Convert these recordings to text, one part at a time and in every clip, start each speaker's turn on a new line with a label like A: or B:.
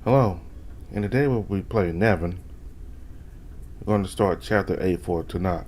A: Hello, and today we'll be playing NeveN. We're going to start Chapter 8 for Tenoch.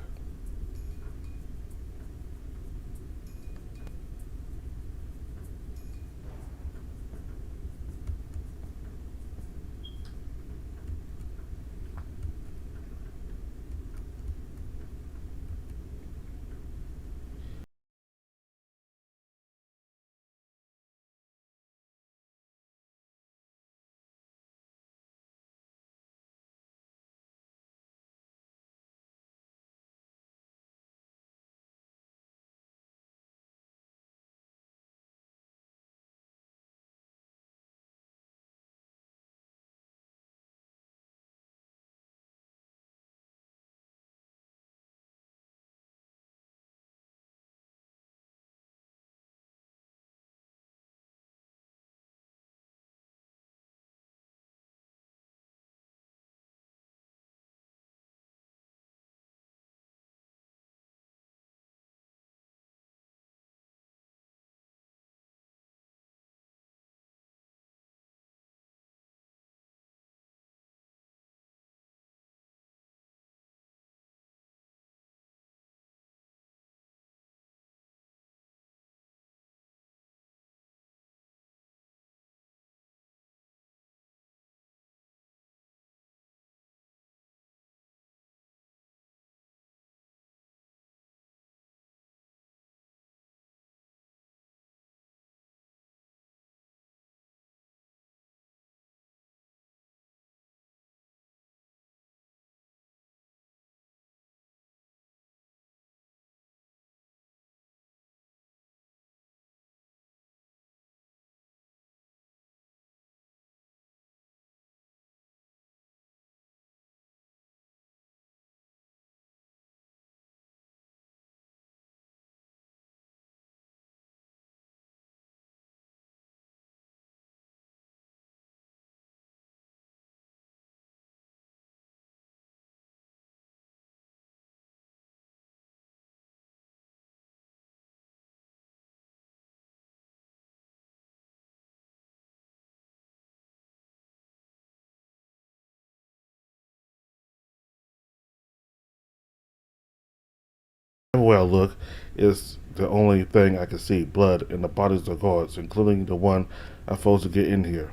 A: Everywhere I look is the only thing I can see: blood and the bodies of guards, including the one I'm supposed to get in here.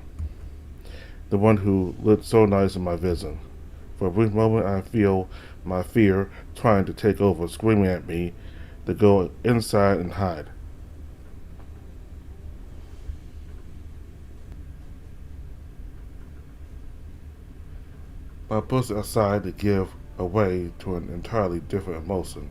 A: The one who looked so nice in my vision. For a brief moment, I feel my fear trying to take over, screaming at me to go inside and hide. I push it aside to give way to an entirely different emotion.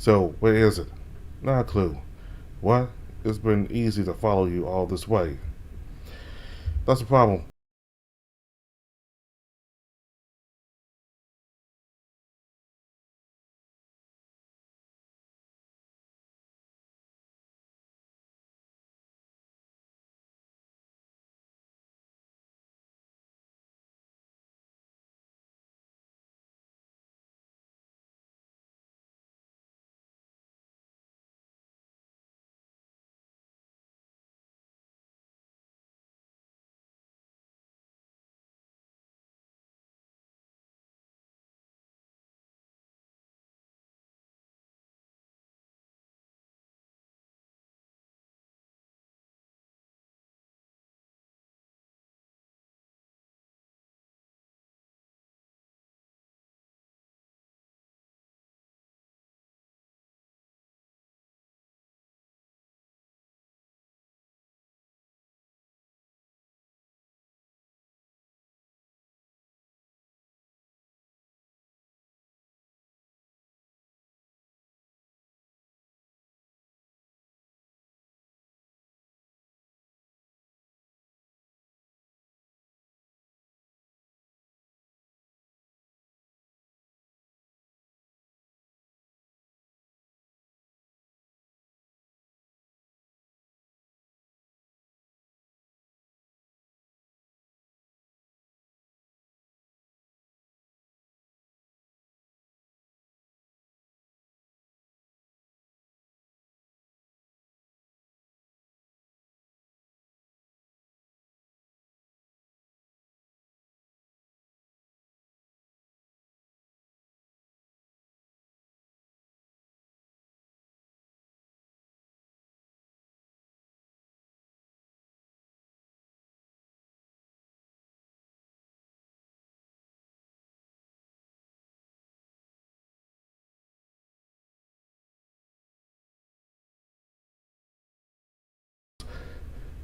A: So, where is it? Not a clue. What? It's been easy to follow you all this way. That's the problem.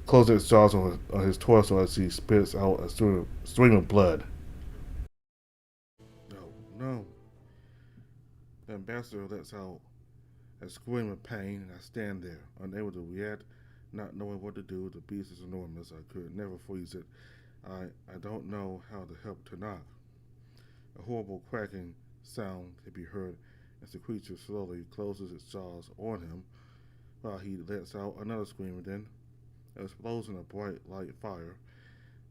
A: closing its jaws on his torso as he spits out a stream of blood. No, no. The ambassador lets out a scream of pain, and I stand there, unable to react, not knowing what to do. The beast is enormous. I could never freeze it. I don't know how to help Tenoch. A horrible cracking sound can be heard as the creature slowly closes its jaws on him while he lets out another scream, and then an explosion of bright light fire,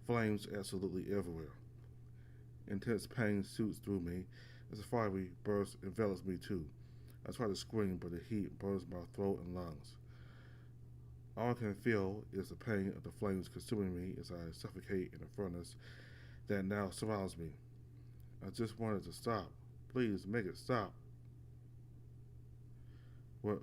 A: flames absolutely everywhere. Intense pain shoots through me as a fiery burst envelops me too. I try to scream, but the heat burns my throat and lungs. All I can feel is the pain of the flames consuming me as I suffocate in the furnace that now surrounds me. I just wanted to stop. Please make it stop. What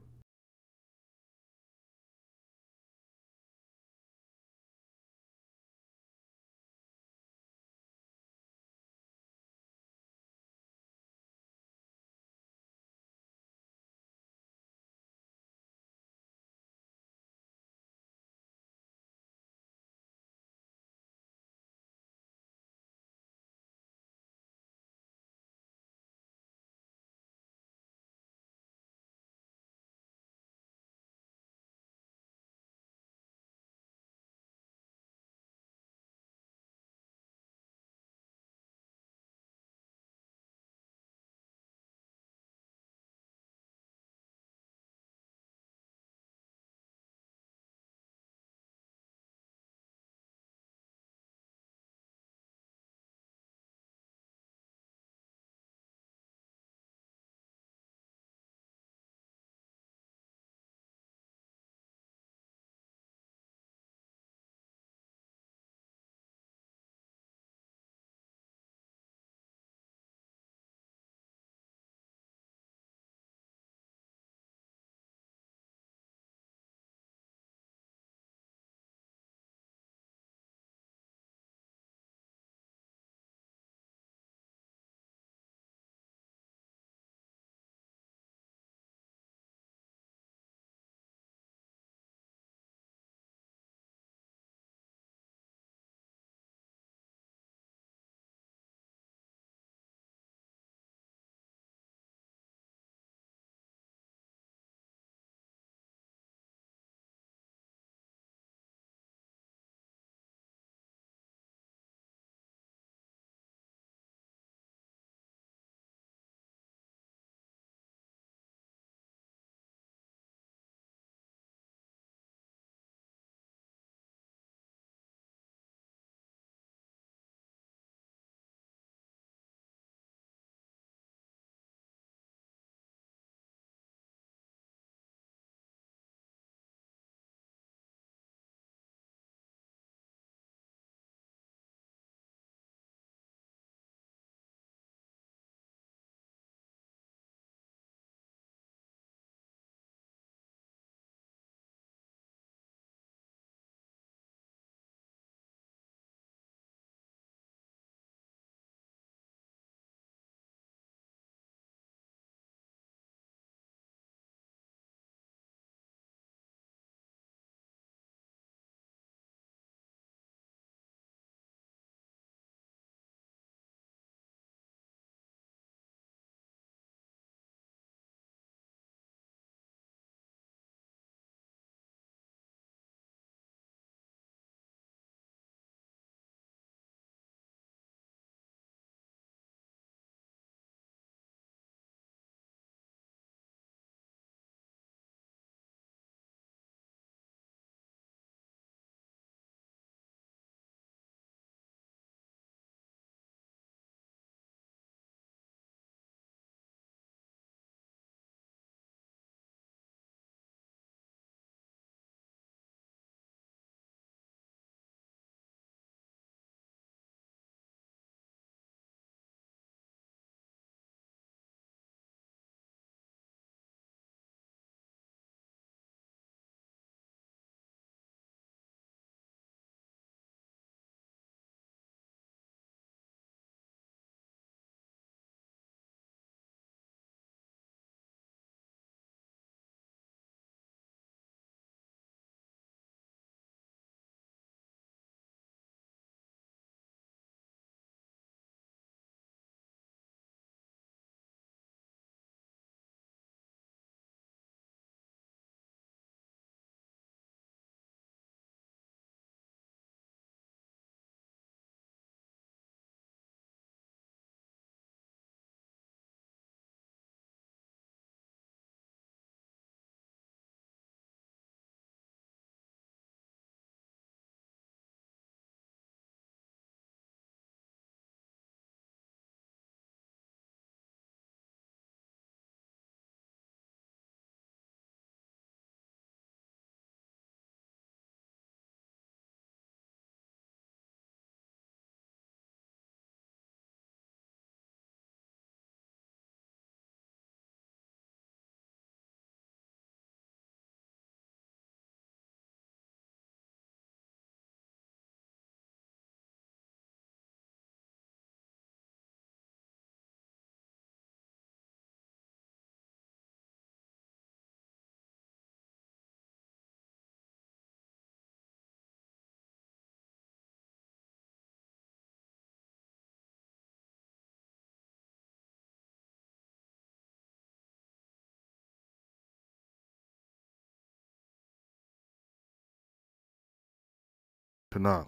A: Tenoch.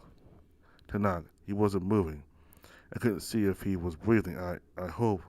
A: Tenoch. He wasn't moving. I couldn't see if he was breathing. I hope.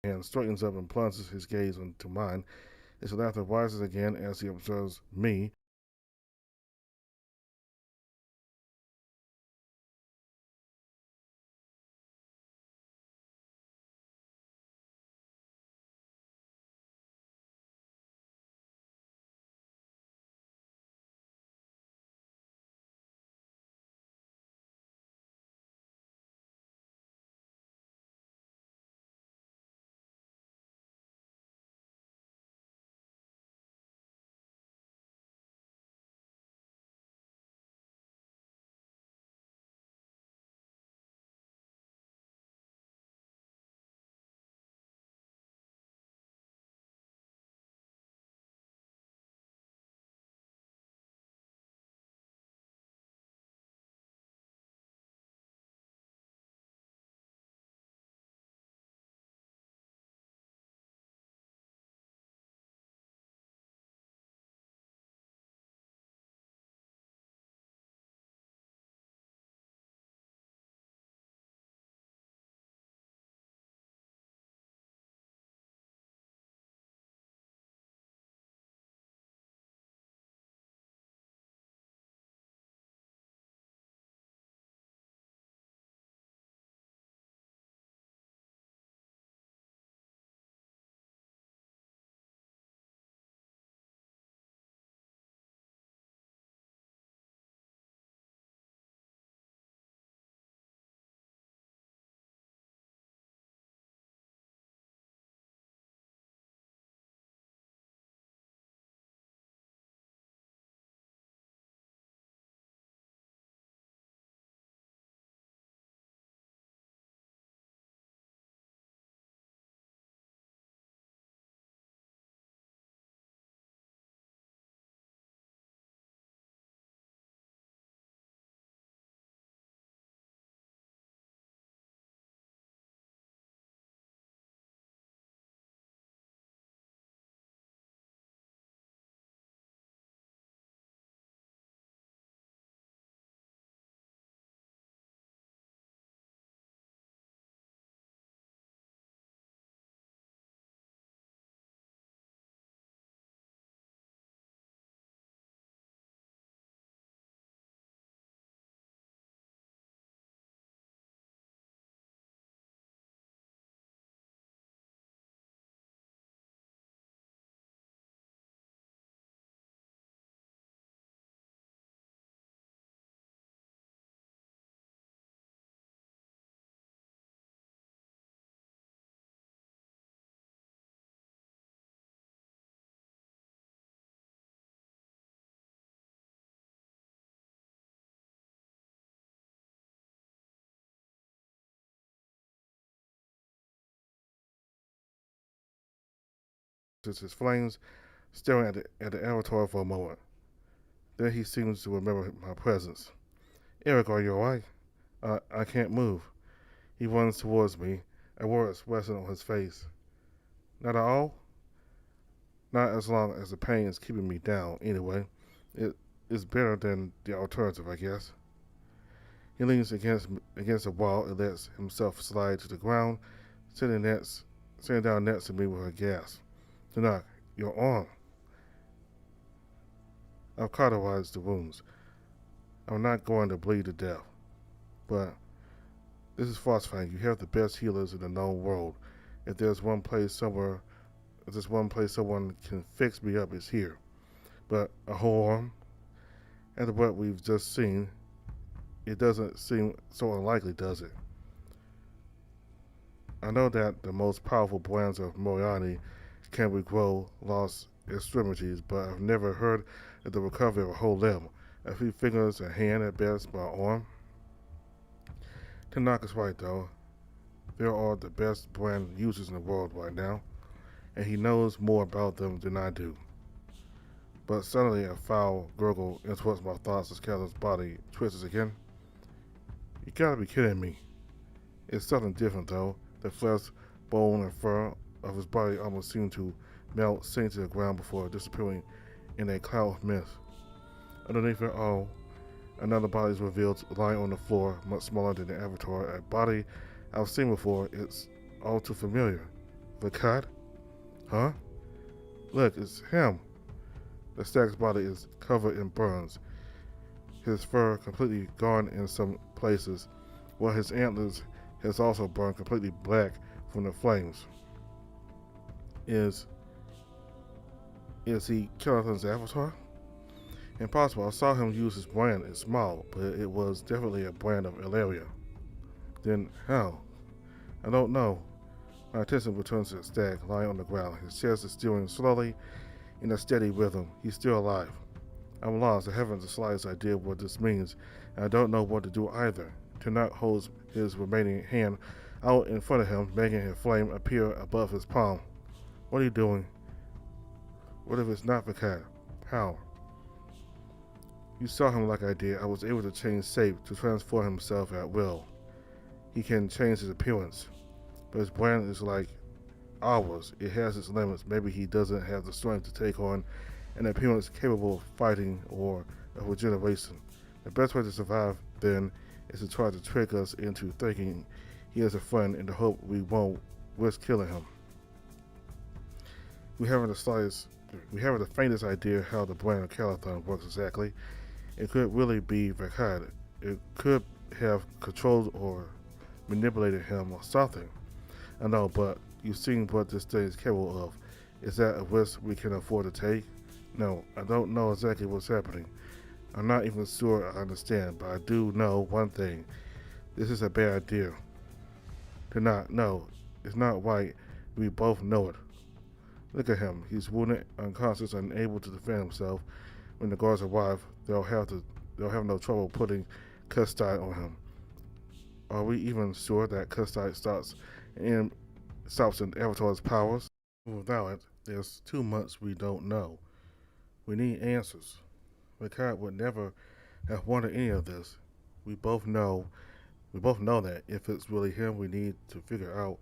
A: And straightens up and plunges his gaze into mine. His laughter rises again as he observes me. his flames, staring at the avatar for a moment. Then he seems to remember my presence. Eric, are you alright? I can't move. He runs towards me, a word resting on his face. Not at all? Not as long as the pain is keeping me down, anyway. It is better than the alternative, I guess. He leans against the wall and lets himself slide to the ground, sitting down next to me with a gasp. Tenoch, your arm. I've cauterized the wounds. I'm not going to bleed to death. But this is falsifying. You have the best healers in the known world. If there's one place someone can fix me up, it's here. But a whole arm? After what we've just seen, it doesn't seem so unlikely, does it? I know that the most powerful brands of Moriarty can regrow lost extremities, but I've never heard of the recovery of a whole limb. A few fingers, a hand at best, but an arm? Tenoch is right, though. There are the best brand users in the world right now, and he knows more about them than I do. But suddenly a foul gurgle interrupts my thoughts as Catherine's body twists again. You gotta be kidding me. It's something different, though. The flesh, bone, and fur of his body almost seem to melt, sink to the ground before disappearing in a cloud of mist. Underneath it all, another body is revealed lying on the floor, much smaller than the avatar. A body I've seen before. It's all too familiar. The cat? Huh? Look, it's him. The stag's body is covered in burns, his fur completely gone in some places, while his antlers has also burned completely black from the flames. Is he Kellerton's avatar? Impossible. I saw him use his brand. It's small, but it was definitely a brand of Ilaria. Then how? I don't know. My attention returns to the stag lying on the ground. His chest is steering slowly in a steady rhythm. He's still alive. I'm lost. I haven't the slightest idea what this means, and I don't know what to do either. Tenoch holds his remaining hand out in front of him, making his flame appear above his palm. What are you doing? What if it's not the cat? How? You saw him like I did. I was able to change shape to transform himself at will. He can change his appearance, but his brand is like ours. It has its limits. Maybe he doesn't have the strength to take on an appearance capable of fighting or of regeneration. The best way to survive, then, is to try to trick us into thinking he is a friend in the hope we won't risk killing him. We haven't the faintest idea how the brand of Calathon works exactly. It could really be Vakad. It could have controlled or manipulated him or something. I know, but you've seen what this thing is capable of. Is that a risk we can afford to take? No, I don't know exactly what's happening. I'm not even sure I understand, but I do know one thing. This is a bad idea. No, it's not right. We both know it. Look at him. He's wounded, unconscious, unable to defend himself. When the guards arrive, they'll have no trouble putting custide on him. Are we even sure that custide stops in Avatar's powers? Without it, there's too much we don't know. We need answers. Ricard would never have wanted any of this. We both know that if it's really him, we need to figure out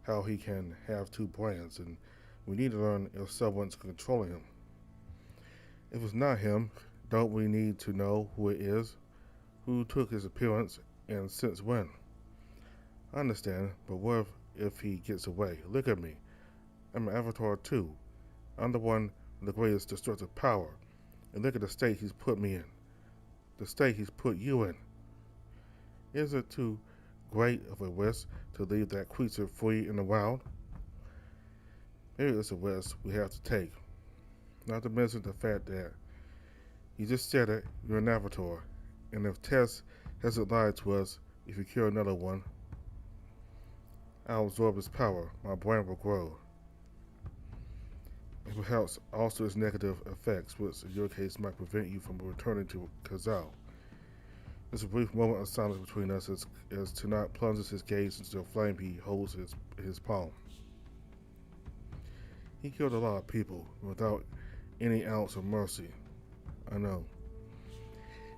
A: how he can have two brands, and we need to learn if someone's controlling him. If it's not him, don't we need to know who it is, who took his appearance, and since when? I understand, but what if he gets away? Look at me. I'm an avatar too. I'm the one with the greatest destructive power. And look at the state he's put me in. The state he's put you in. Is it too great of a risk to leave that creature free in the wild? Maybe it's a risk we have to take. Not to mention the fact that you just said it, you're an avatar. And if Tess hasn't lied to us, if you kill another one, I'll absorb his power. My brain will grow. And perhaps also its negative effects, which in your case might prevent you from returning to Kazal. There's a brief moment of silence between us as Tenoch plunges his gaze into the flame he holds his palm. He killed a lot of people without any ounce of mercy. I know.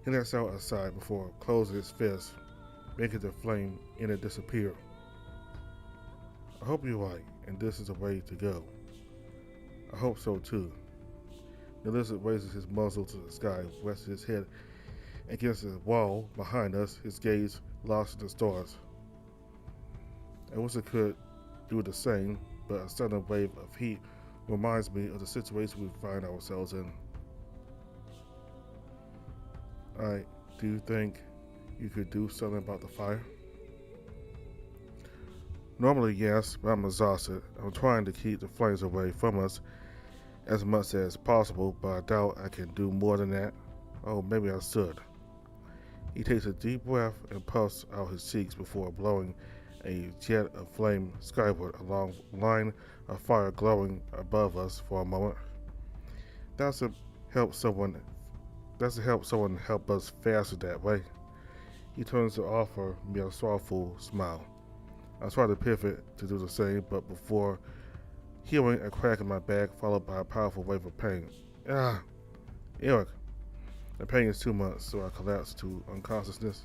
A: He lets out a sigh before closing his fist, making the flame in it disappear. I hope you're right, and this is the way to go. I hope so too. The lizard raises his muzzle to the sky, rests his head against the wall behind us, his gaze lost in the stars. I wish I could do the same, but a sudden wave of heat reminds me of the situation we find ourselves in. Do you think you could do something about the fire? Normally, yes, but I'm exhausted. I'm trying to keep the flames away from us as much as possible, but I doubt I can do more than that. Oh, maybe I should. He takes a deep breath and puffs out his cheeks before blowing a jet of flame skyward along a line of fire glowing above us for a moment. That's to help someone help us faster that way. He turns to offer me a sorrowful smile. I try to pivot to do the same, but before hearing a crack in my back followed by a powerful wave of pain. Ah, Eric. The pain is too much, so I collapse to unconsciousness.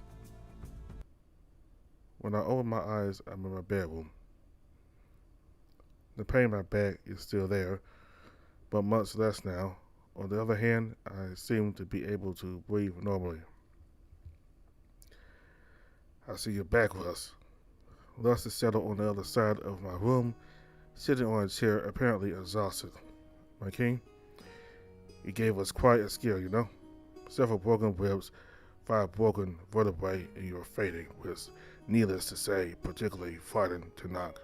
A: When I open my eyes, I'm in my bedroom. The pain in my back is still there, but much less now. On the other hand, I seem to be able to breathe normally. I see you're back with us. Lust is settled on the other side of my room, sitting on a chair, apparently exhausted. My king, you gave us quite a scare, you know? Several broken ribs, 5 broken vertebrae, and you're fading, which, needless to say, particularly frightened Tenoch.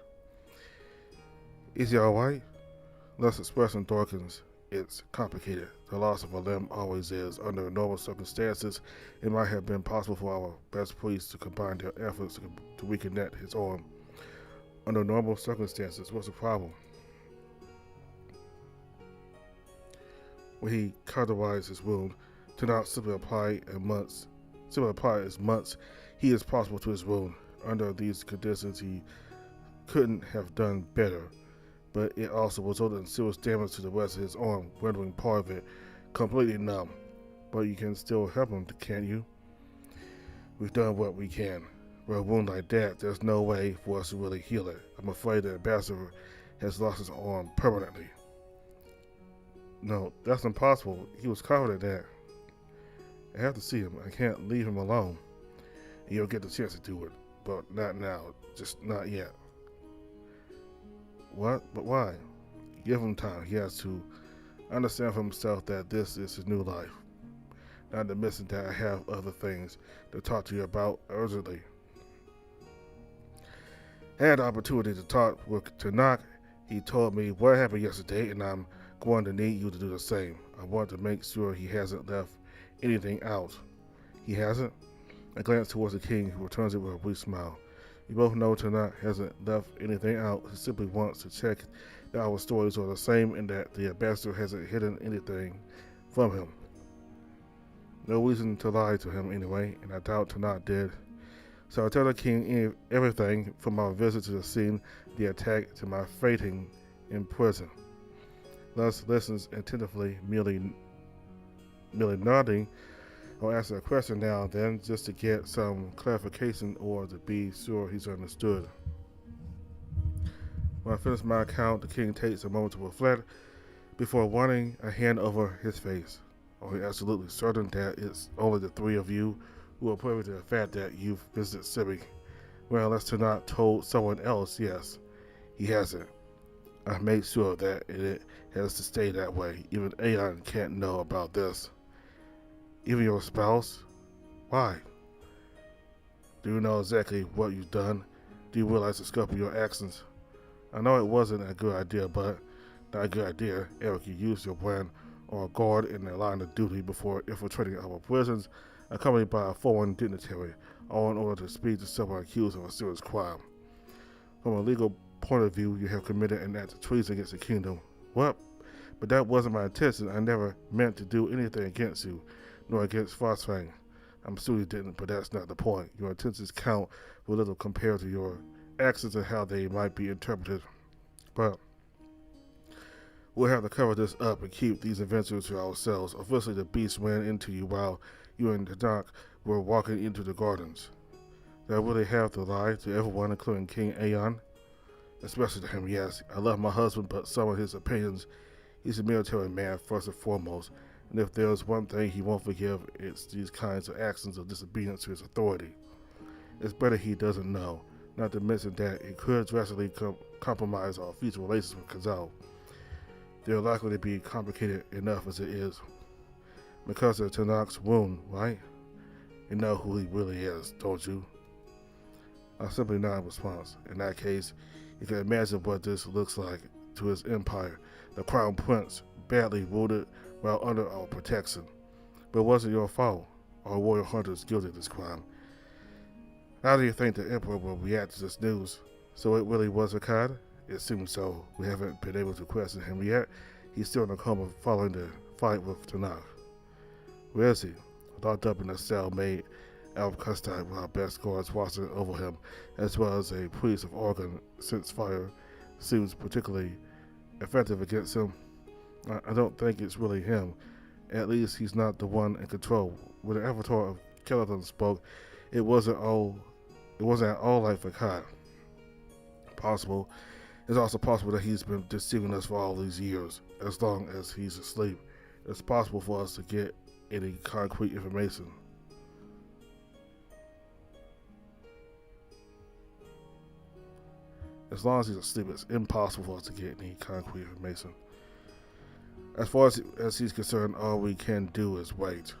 A: Is he alright? Lust's expression darkens. It's complicated. The loss of a limb always is. Under normal circumstances, it might have been possible for our best priests to combine their efforts to reconnect his arm. Under normal circumstances, what's the problem? When he cauterized his wound, Tenoch simply applied as much heat as possible to his wound. Under these conditions, he couldn't have done better, but it also resulted in serious damage to the rest of his arm, rendering part of it completely numb. But you can still help him, can't you? We've done what we can. With a wound like that, there's no way for us to really heal it. I'm afraid the ambassador has lost his arm permanently. No, that's impossible. He was confident that. I have to see him. I can't leave him alone. And you'll get the chance to do it, but not now. Just not yet. What? But why? Give him time. He has to understand for himself that this is his new life. Not to mention that I have other things to talk to you about urgently. I had the opportunity to talk with Tenoch. He told me what happened yesterday, and I'm going to need you to do the same. I want to make sure he hasn't left anything out. He hasn't? I glance towards the king, who returns it with a brief smile. You both know Tenoch hasn't left anything out. He simply wants to check that our stories are the same and that the ambassador hasn't hidden anything from him. No reason to lie to him anyway, and I doubt Tenoch did. So I tell the king everything from our visit to the scene, the attack, to my fainting in prison. Lust listens attentively, merely nodding. I'll ask a question now and then just to get some clarification or to be sure he's understood. When I finish my account, the king takes a moment to reflect before running a hand over his face. Are you absolutely certain that it's only the 3 of you who are privy to the fact that you've visited Sibi? Well, unless Tenoch told someone else, yes. He hasn't. I've made sure that it has to stay that way. Even Aeon can't know about this. Even your spouse? Why? Do you know exactly what you've done? Do you realize the scope of your actions? I know it wasn't a good idea, but not a good idea. Eric, you used your brand or a guard in the line of duty before infiltrating our prisons, accompanied by a foreign dignitary, all in order to speak to someone accused of a serious crime. From a legal point of view, you have committed an act of treason against the kingdom. What? But that wasn't my intention. I never meant to do anything against you, nor against Frostfang. I'm sure you didn't, but that's not the point. Your intentions count for little compared to your actions and how they might be interpreted. But We'll have to cover this up and keep these adventures to ourselves. Officially, the beast ran into you while you and Tenoch were walking into the gardens. Did I really have to lie to everyone, including King Aeon? Especially to him, yes. I love my husband, but some of his opinions. He's a military man, first and foremost. And if there's one thing he won't forgive, it's these kinds of actions of disobedience to his authority. It's better he doesn't know, not to mention that it could drastically compromise our future relations with Kazal. They're likely to be complicated enough as it is. Because of Tenoch's wound, right? You know who he really is, don't you? I simply nod in response. In that case, you can imagine what this looks like to his empire. The crown prince, badly wounded while under our protection. But it wasn't your fault. Our royal hunters guilty of this crime. How do you think the emperor will react to this news? So it really was a cod? It seems so. We haven't been able to question him yet. He's still in a coma following the fight with Tenoch. Where is he? Locked up in a cell made out of custard with our best guards watching over him, as well as a priest of Oregon, since fire seems particularly effective against him. I don't think it's really him. At least he's not the one in control. When the avatar of Skeleton spoke, it wasn't at all like Fakad. Possible. It's also possible that he's been deceiving us for all these years. As long as he's asleep, it's possible for us to get any concrete information. As long as he's asleep, it's impossible for us to get any concrete information. As far as he's concerned, all we can do is wait.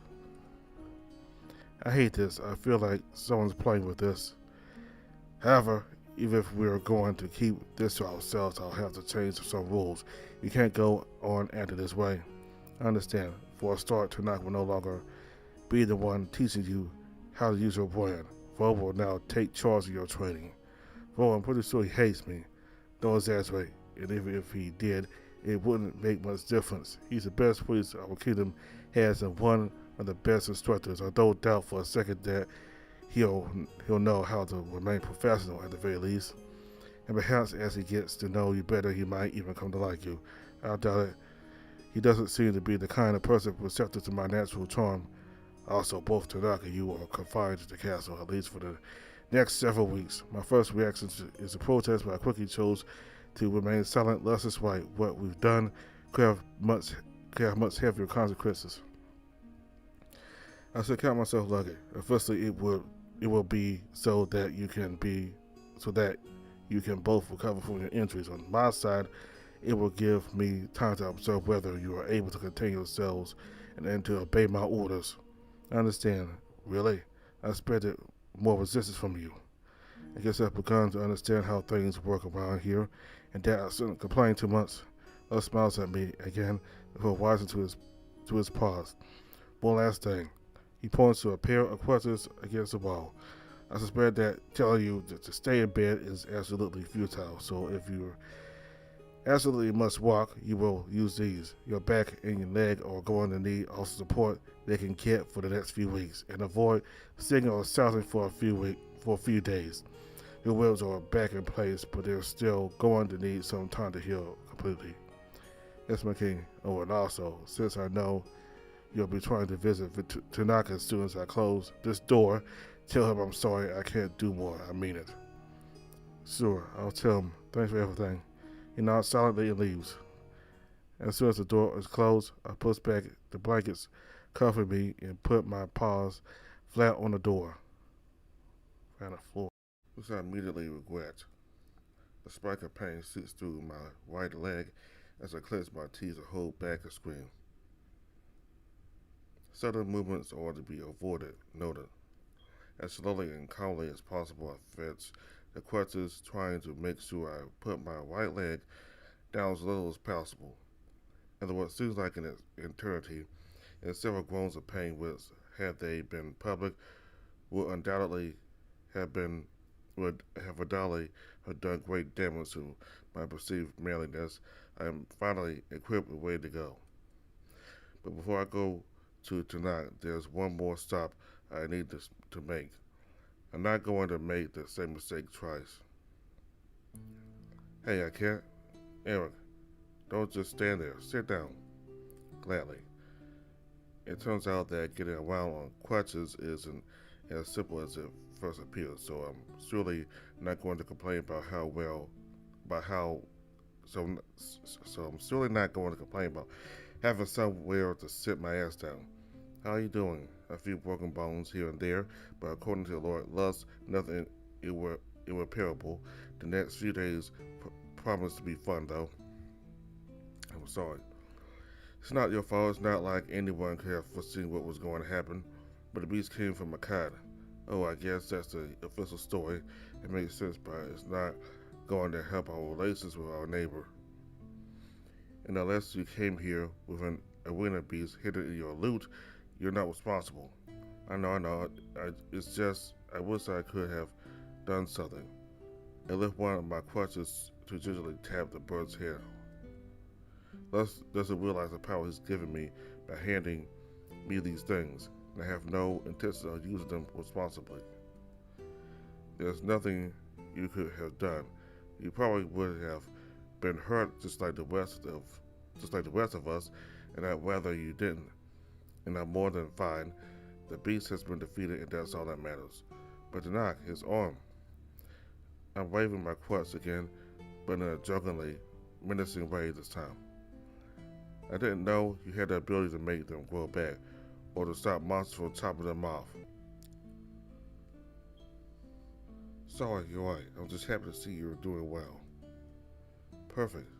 A: I hate this. I feel like someone's playing with this. However, even if we're going to keep this to ourselves, I'll have to change some rules. You can't go on acting this way. I understand. For a start, Tenoch will no longer be the one teaching you how to use your brand. Vo will now take charge of your training. Vo, I'm pretty sure he hates me. Don't exaggerate. And even if he did, it wouldn't make much difference. He's the best priest our kingdom has and one of the best instructors. I don't doubt for a second that he'll know how to remain professional at the very least. And perhaps as he gets to know you better, he might even come to like you. I doubt it. He doesn't seem to be the kind of person receptive to my natural charm. Also, both Tenoch and you are confined to the castle, at least for the next several weeks. My first reaction is to protest, but I quickly chose to remain silent, lest it's right. What we've done could have much heavier consequences. I should count myself lucky. Firstly, it will be so that you can both recover from your injuries. On my side, it will give me time to observe whether you are able to contain yourselves and then to obey my orders. I understand. Really? I expected more resistance from you. I guess I've begun to understand how things work around here, and that I shouldn't complain too much. Love smiles at me again before rising to his paws. One last thing. He points to a pair of crutches against the wall. I suspect that telling you to stay in bed is absolutely futile, so if you absolutely must walk, you will use these. Your back and your leg are going to need all support they can get for the next few weeks, and avoid singing or shouting for a few days. Your ribs are back in place, but they're still going to need some time to heal completely. Yes, my king. Oh, and also, since I know you'll be trying to visit Tenoch as soon as I close this door, tell him I'm sorry I can't do more. I mean it. Sure, I'll tell him. Thanks for everything. He nods silently and leaves. As soon as the door is closed, I push back the blankets covering me and put my paws flat on the door. On the floor. Which I immediately regret. A spike of pain shoots through my right leg as I clench my teeth and hold back a scream. Sudden movements are to be avoided, noted. As slowly and calmly as possible, I fetch the crutches, trying to make sure I put my right leg down as little as possible. After what seems like an eternity, and several groans of pain which, had they been public, would undoubtedly have done great damage to my perceived manliness, I am finally equipped and ready to go. But before I go to tonight, there's one more stop I need to make. I'm not going to make the same mistake twice. Hey, I can't. Eric, Don't just stand there. Sit down. Gladly. It turns out that getting around on crutches isn't as simple as it first appears, so I'm surely not going to complain about so I'm surely not going to complain about having somewhere to sit my ass down. How are you doing? A few broken bones here and there, but according to Lord Lust, nothing irreparable. The next few days promise to be fun, though. I'm sorry. It's not your fault. It's not like anyone could have foreseen what was going to happen. But the beast came from Akkad. Oh, I guess that's the official story. It makes sense, but it's not going to help our relations with our neighbor. And unless you came here with an arena beast hidden in your loot, you're not responsible. I know. It's just, I wish I could have done something. I lift one of my crutches to gingerly tap the bird's head. Thus doesn't realize the power he's given me by handing me these things, and I have no intention of using them responsibly. There's nothing you could have done. You probably would have been hurt just like the rest of us, and I'd rather you didn't. And I'm more than fine. The beast has been defeated, and that's all that matters. But Tenoch, his arm. I'm waving my crutch again, but in a jokingly, menacing way this time. I didn't know you had the ability to make them grow back, or to stop monsters from chopping them off. Sorry, you're right. I'm just happy to see you're doing well. Perfect.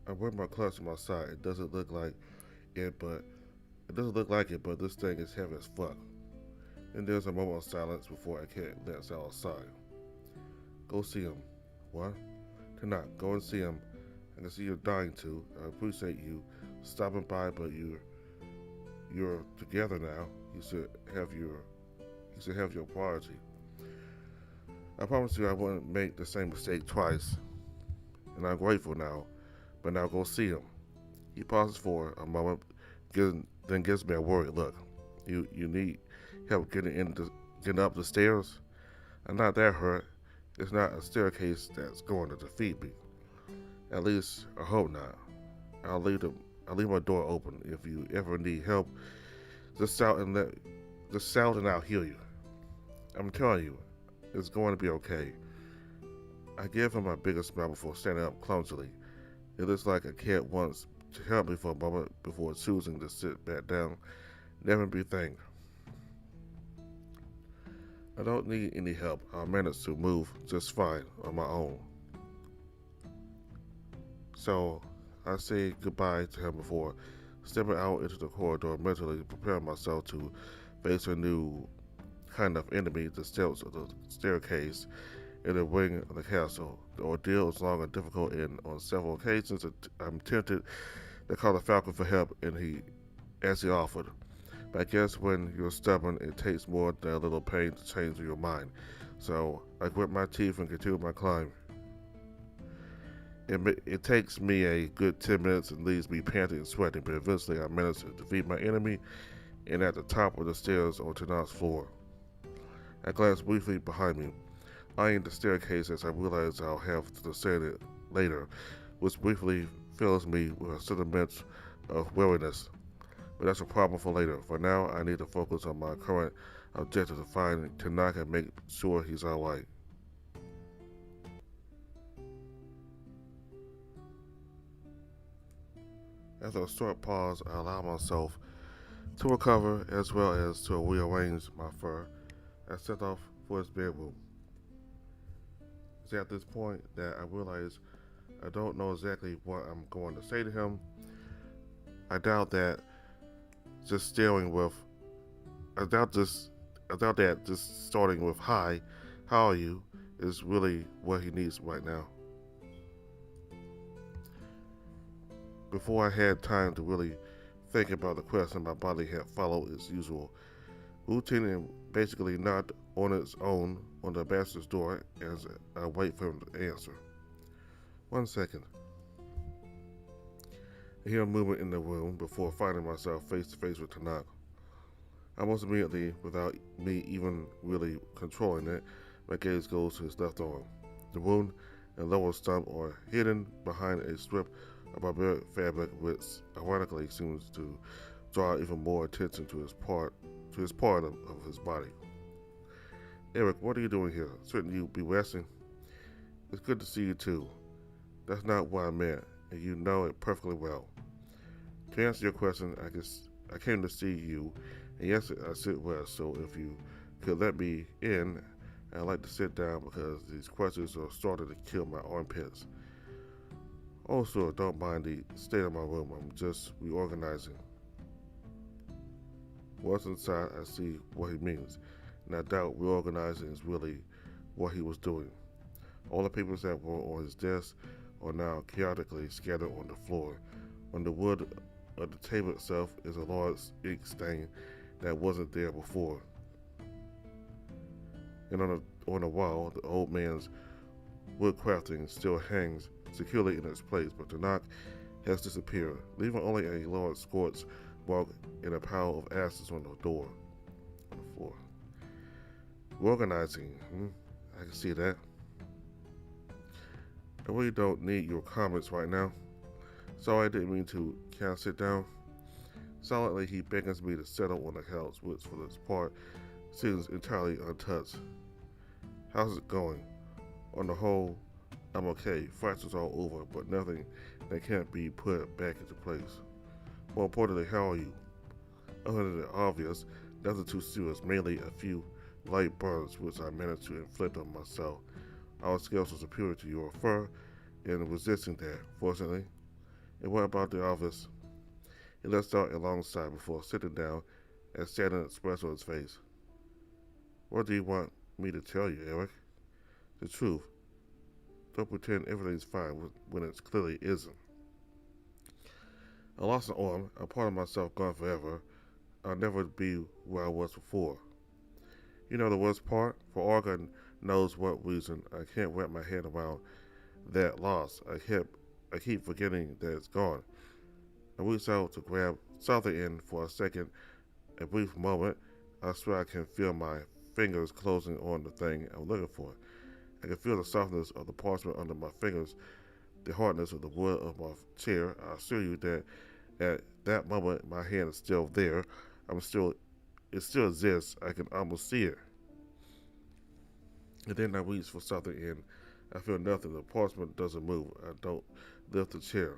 A: I wear my clutch on my side. It doesn't look like it, but this thing is heavy as fuck. Then there's a moment of silence before I can't let out a sigh. Go see him. What? Tenoch, go and see him. I can see you're dying to. I appreciate you stopping by, but you're together now. You should have your priority. I promise you I wouldn't make the same mistake twice. And I'm grateful now. But now go see him. He pauses for a moment, then gives me a worried look. You need help getting up the stairs? I'm not that hurt. It's not a staircase that's going to defeat me. At least I hope not. I'll leave my door open. If you ever need help, just shout and I'll heal you. I'm telling you, it's going to be okay. I gave him my biggest smile before standing up clumsily. It looks like a cat wants to help me for a moment before choosing to sit back down. Never be thanked. I don't need any help. I'll manage to move just fine on my own. So I say goodbye to him before stepping out into the corridor, mentally preparing myself to face a new kind of enemy, the steps of the staircase in the wing of the castle. The ordeal is long and difficult, and on several occasions I'm tempted to call the Falcon for help, and he offered. But I guess when you're stubborn, it takes more than a little pain to change your mind. So I grit my teeth and continue my climb. It takes me a good 10 minutes and leaves me panting and sweating, but eventually I manage to defeat my enemy, and at the top of the stairs on Tenoch's floor. I glance briefly behind me, eyeing the staircase as I realize I'll have to descend it later, which briefly fills me with a sentiment of weariness. But that's a problem for later. For now, I need to focus on my current objective to find Tenoch and make sure he's alright. After a short pause, I allow myself to recover as well as to rearrange my fur. I set off for his bedroom. It's at this point that I realize I don't know exactly what I'm going to say to him. I doubt that just starting with hi, how are you, is really what he needs right now. Before I had time to really think about the question, my body had followed its usual routine and basically knocked on its own on the ambassador's door as I wait for him to answer. 1 second. I hear a movement in the room before finding myself face to face with Tenoch. Almost immediately, without me even really controlling it, my gaze goes to his left arm. The wound and lower stump are hidden behind a strip of barbaric fabric, which ironically seems to draw even more attention to his part of his body. Eric, what are you doing here? Shouldn't you be resting? It's good to see you too. That's not what I meant, and you know it perfectly well. To answer your question, I came to see you, and yes, I sit west. So if you could let me in, I'd like to sit down because these questions are starting to kill my armpits. Also, don't mind the state of my room. I'm just reorganizing. Once inside, I see what he means, and I doubt reorganizing is really what he was doing. All the papers that were on his desk are now chaotically scattered on the floor. On the wood of the table itself is a large ink stain that wasn't there before. And on the wall, the old man's woodcrafting still hangs securely in its place, but Tenoch has disappeared, leaving only a large scorched mark and a pile of ashes on the door, on the floor. Organizing, I can see that. I really don't need your comments right now. Sorry, I didn't mean to. Can I sit down? Silently, he beckons me to settle on the couch, which for this part seems entirely untouched. How's it going? On the whole, I'm okay. Fractures all over, but nothing that can't be put back into place. More importantly, how are you? Other than the obvious, nothing too serious, mainly a few light burns which I managed to inflict on myself. Our scales are superior to your fur and resisting that, fortunately. And what about the office? He lets out a long sigh before sitting down and staring an expression on his face. What do you want me to tell you, Eric? The truth. Don't pretend everything's fine when it clearly isn't. I lost an arm, a part of myself gone forever. I'll never be where I was before. You know the worst part? For Oregon knows what reason, I can't wrap my head around that loss. I keep forgetting that it's gone. I reach out to grab something in for a second, a brief moment. I swear I can feel my fingers closing on the thing I'm looking for. I can feel the softness of the parchment under my fingers, the hardness of the wood of my chair. I assure you that at that moment my hand is still there. It still exists. I can almost see it. And then I reach for something and I feel nothing. The parchment doesn't move. I don't lift the chair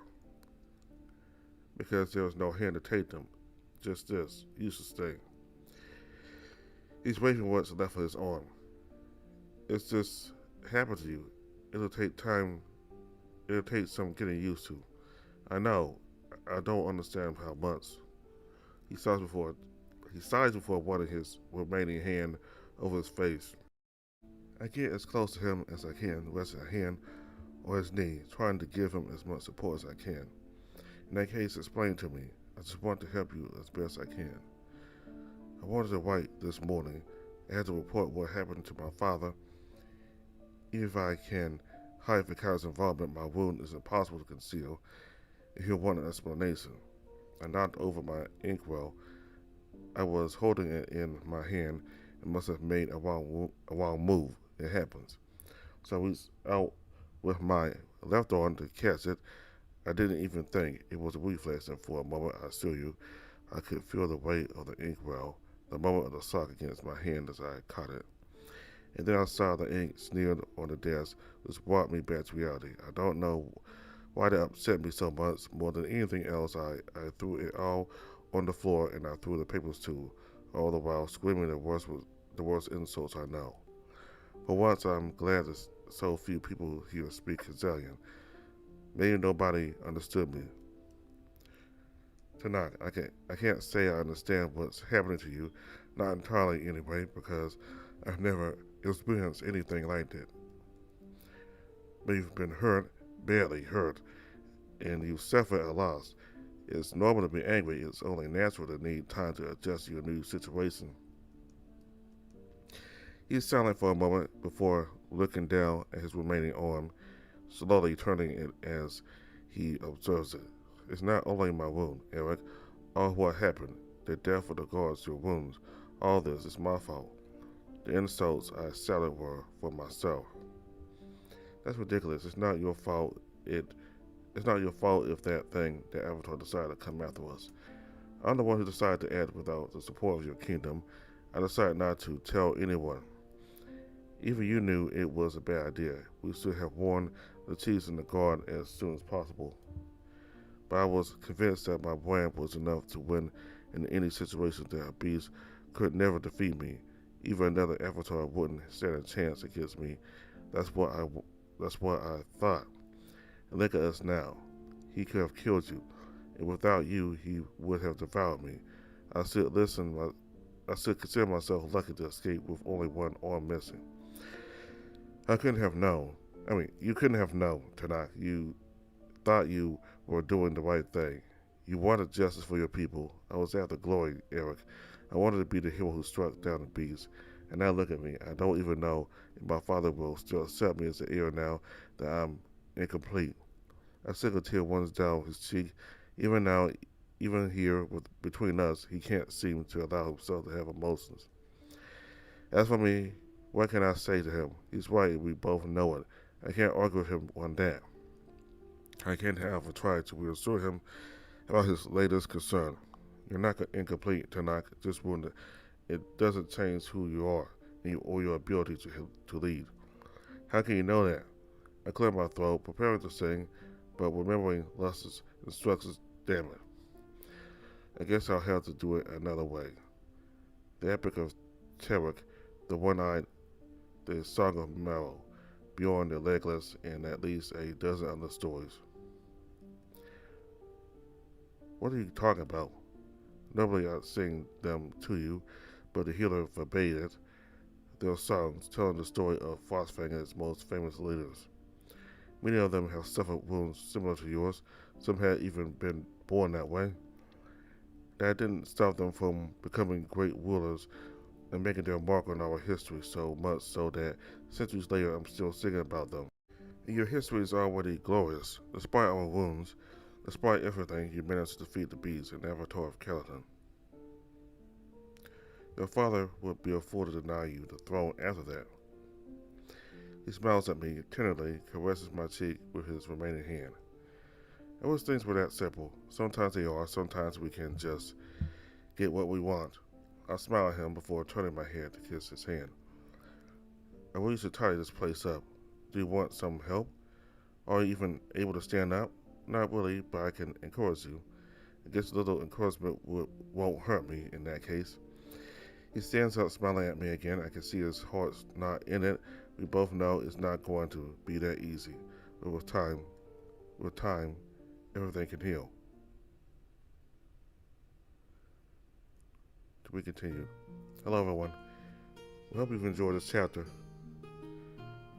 A: because there was no hand to take them. Just this useless thing. He's waving what's left of his arm. It's just happened to you. It'll take time. It'll take some getting used to. I know. I don't understand how much. He sighs before. He sighs before running his remaining hand over his face. I get as close to him as I can, resting a hand on his knee, trying to give him as much support as I can. In that case, explain to me. I just want to help you as best I can. I wanted to write this morning. I had to report what happened to my father. Even if I can hide Vicar's involvement, my wound is impossible to conceal, and he'll want an explanation. I knocked over my inkwell. I was holding it in my hand and must have made a wrong move. It happens. So I reached out with my left arm to catch it. I didn't even think. It was a reflex, and for a moment, I assure you, I could feel the weight of the inkwell, the moment of the sock against my hand as I caught it. And then I saw the ink smeared on the desk, which brought me back to reality. I don't know why that upset me so much. More than anything else, I threw it all on the floor, and I threw the papers too, all the while screaming the worst insults I know. For once, I'm glad that so few people here speak Kazalian. Maybe nobody understood me. Tonight, I can't say I understand what's happening to you, not entirely anyway, because I've never experienced anything like that. But you've been hurt, badly hurt, and you've suffered a loss. It's normal to be angry. It's only natural to need time to adjust to your new situation. He's silent for a moment before looking down at his remaining arm, slowly turning it as he observes it. It's not only my wound, Eric. All what happened, the death of the guards, your wounds, all this is my fault. The insults I shouted were for myself. That's ridiculous. It's not your fault. It's not your fault if that thing, the Avatar, decided to come after us. I'm the one who decided to act without the support of your kingdom. I decided not to tell anyone. Even you knew it was a bad idea. We should have warned the chiefs in the guard as soon as possible. But I was convinced that my brand was enough to win in any situation that a beast could never defeat me. Even another Avatar wouldn't stand a chance against me. That's what I, that's what I thought. And look at us now. He could have killed you, and without you, he would have devoured me. I should listen. I should consider myself lucky to escape with only one arm missing. I couldn't have known. You couldn't have known, Tenoch. You thought you were doing the right thing. You wanted justice for your people. I was after glory, Eric. I wanted to be the hero who struck down the beast. And now look at me. I don't even know if my father will still accept me as the heir now that I'm incomplete. A single tear runs down his cheek. Even now, even here between us, he can't seem to allow himself to have emotions. As for me, what can I say to him? He's right, we both know it. I can't argue with him on that. I can't have try to reassure him about his latest concern. You're not incomplete, Tenoch, just wounded. It doesn't change who you are or your ability to lead. How can you know that? I cleared my throat, preparing to sing, but remembering Lust's instructions, damn it. I guess I'll have to do it another way. The Epic of Tenoch, the One-Eyed, the Song of Marrow, Beyond the Legless, and at least a dozen other stories. What are you talking about? Normally I'd sing them to you, but the healer forbade it. They're songs telling the story of Frostfang and its most famous leaders. Many of them have suffered wounds similar to yours. Some had even been born that way. That didn't stop them from becoming great rulers and making their mark on our history so much so that centuries later I'm still singing about them. And your history is already glorious. Despite our wounds, despite everything, you managed to defeat the beast and Avatar of Caladan. Your father would be a fool to deny you the throne after that. He smiles at me tenderly, caresses my cheek with his remaining hand. I wish things were that simple. Sometimes they are, sometimes we can just get what we want. I smile at him before turning my head to kiss his hand. I really should tidy this place up. Do you want some help? Are you even able to stand up? Not really, but I can encourage you. I guess a little encouragement won't hurt me in that case. He stands up smiling at me again. I can see his heart's not in it. We both know it's not going to be that easy. But with time, everything can heal. We continue. Hello everyone. We hope you've enjoyed this chapter.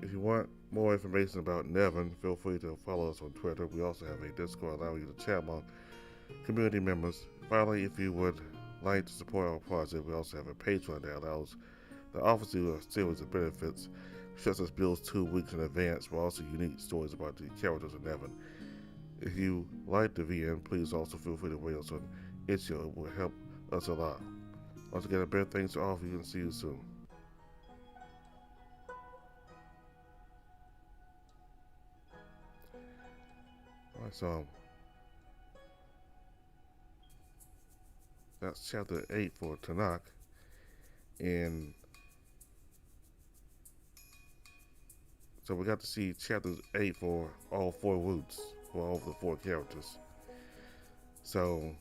A: If you want more information about NeveN, feel free to follow us on Twitter. We also have a Discord allowing you to chat among community members. Finally, if you would like to support our project, we also have a Patreon that allows that offers you a series of benefits, such as bills 2 weeks in advance, but also unique stories about the characters of NeveN. If you like the VN, please also feel free to rate us on itch.io. It will help us a lot. Once again, a big thanks to all of you and see you soon. Alright, so that's chapter 8 for Tenoch. And so we got to see chapter 8 for all 4 routes, for all the 4 characters. So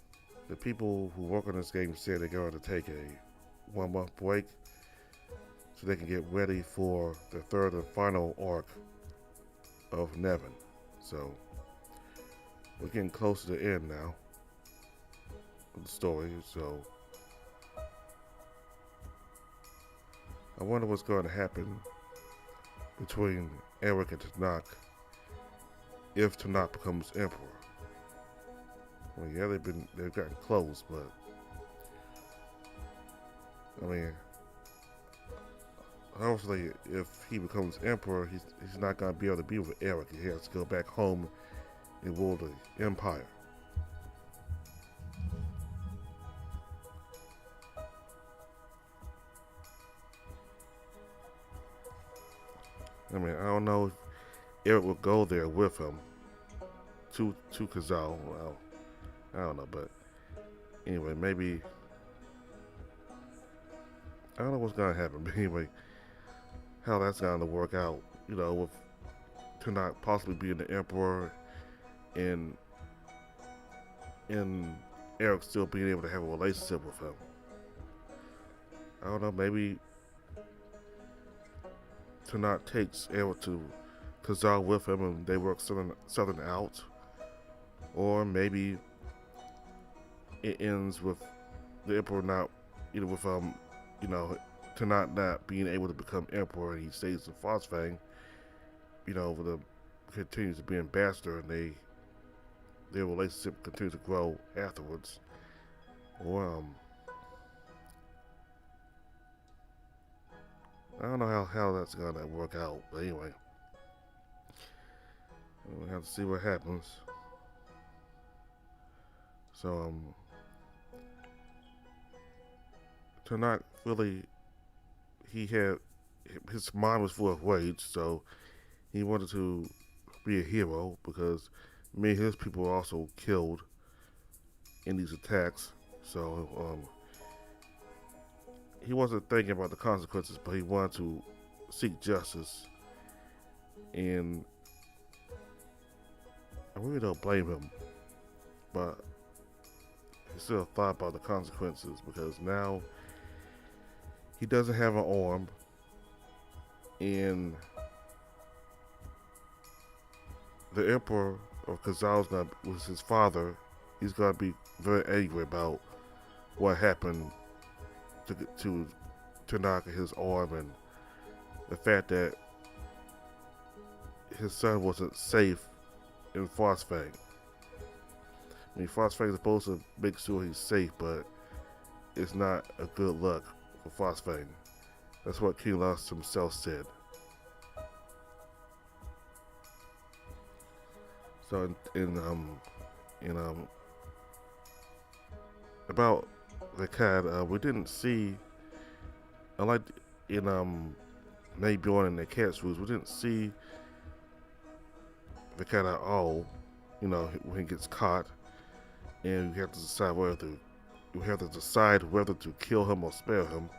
A: the people who work on this game said they're going to take a 1-month break so they can get ready for the 3rd and final arc of NeveN. So we're getting close to the end now of the story, so I wonder what's going to happen between Eric and Tenoch if Tenoch becomes emperor. Well, yeah, they've gotten close, but I mean, obviously, if he becomes emperor, he's not gonna be able to be with Eric. He has to go back home and rule the empire. I mean, I don't know Eric will go there with him to Kazal. Well, I don't know, but anyway, maybe I don't know what's gonna happen. But anyway, how that's gonna work out, with Tenoch possibly being the emperor and and Eric still being able to have a relationship with him. I don't know, maybe Tenoch takes Eric to Kazal with him and they work something out. Or maybe it ends with the emperor not, with Tenoch not being able to become emperor and he stays in Frostfang, with a continues to be ambassador and their relationship continues to grow afterwards. Or I don't know how that's gonna work out, but anyway, we'll have to see what happens. So Tenoch really, he had his mind was full of rage, so he wanted to be a hero because many of his people were also killed in these attacks. So he wasn't thinking about the consequences, but he wanted to seek justice. And I really don't blame him, but he still thought about the consequences because now he doesn't have an arm, and the Emperor of Kazal was his father. He's gonna be very angry about what happened to Tenoch and his arm, and the fact that his son wasn't safe in Frostfang. I mean, Frostfang is supposed to make sure he's safe, but it's not a good look for Frostfang. That's what King Lust himself said. So in about the cat, we didn't see. Unlike in NeveN and the cat's rules, we didn't see the cat at all. When he gets caught, and you have to decide whether to kill him or spare him.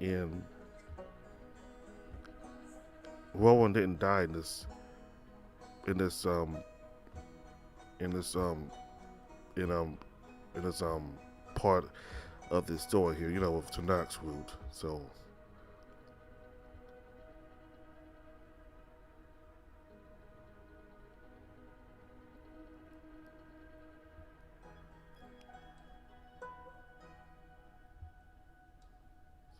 A: And Rowan didn't die in this in this in this in this part of this story here, with Tenoch's route. So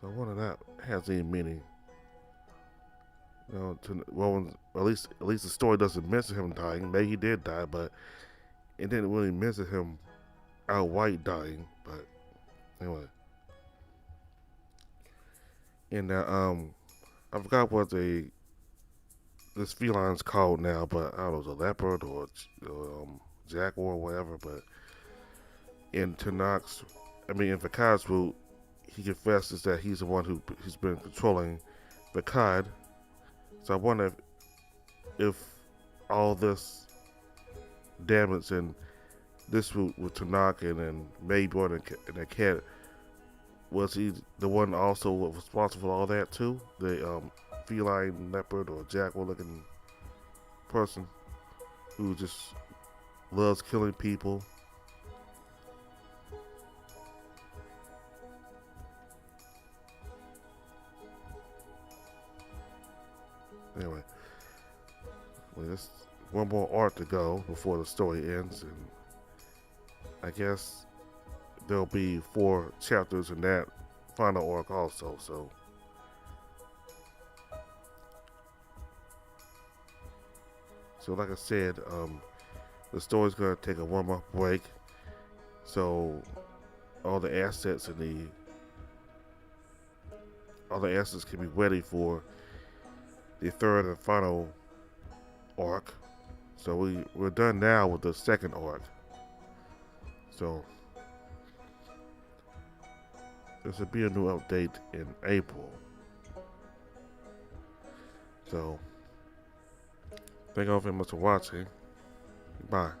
A: I wonder if that has any meaning. Rowan, at least the story doesn't mention him dying. Maybe he did die, but it didn't really mention him outright dying. But anyway, and I forgot what this feline's called now, but I don't know, it's a leopard or jaguar or whatever. But in in Vakad's route, he confesses that he's the one who's been controlling Vakad. So I wonder if all this damage in this route with Tenoch and then NeveN and the cat, was he the one also responsible for all that too? The feline leopard or jaguar looking person who just loves killing people. Anyway, there's one more arc to go before the story ends, and I guess there'll be 4 chapters in that final arc also. So like I said, the story's gonna take a 1-month break, so all the assets can be ready for the 3rd and final arc. So we're done now with the 2nd arc. So there should be a new update in April. So, thank you all very much for watching. Bye.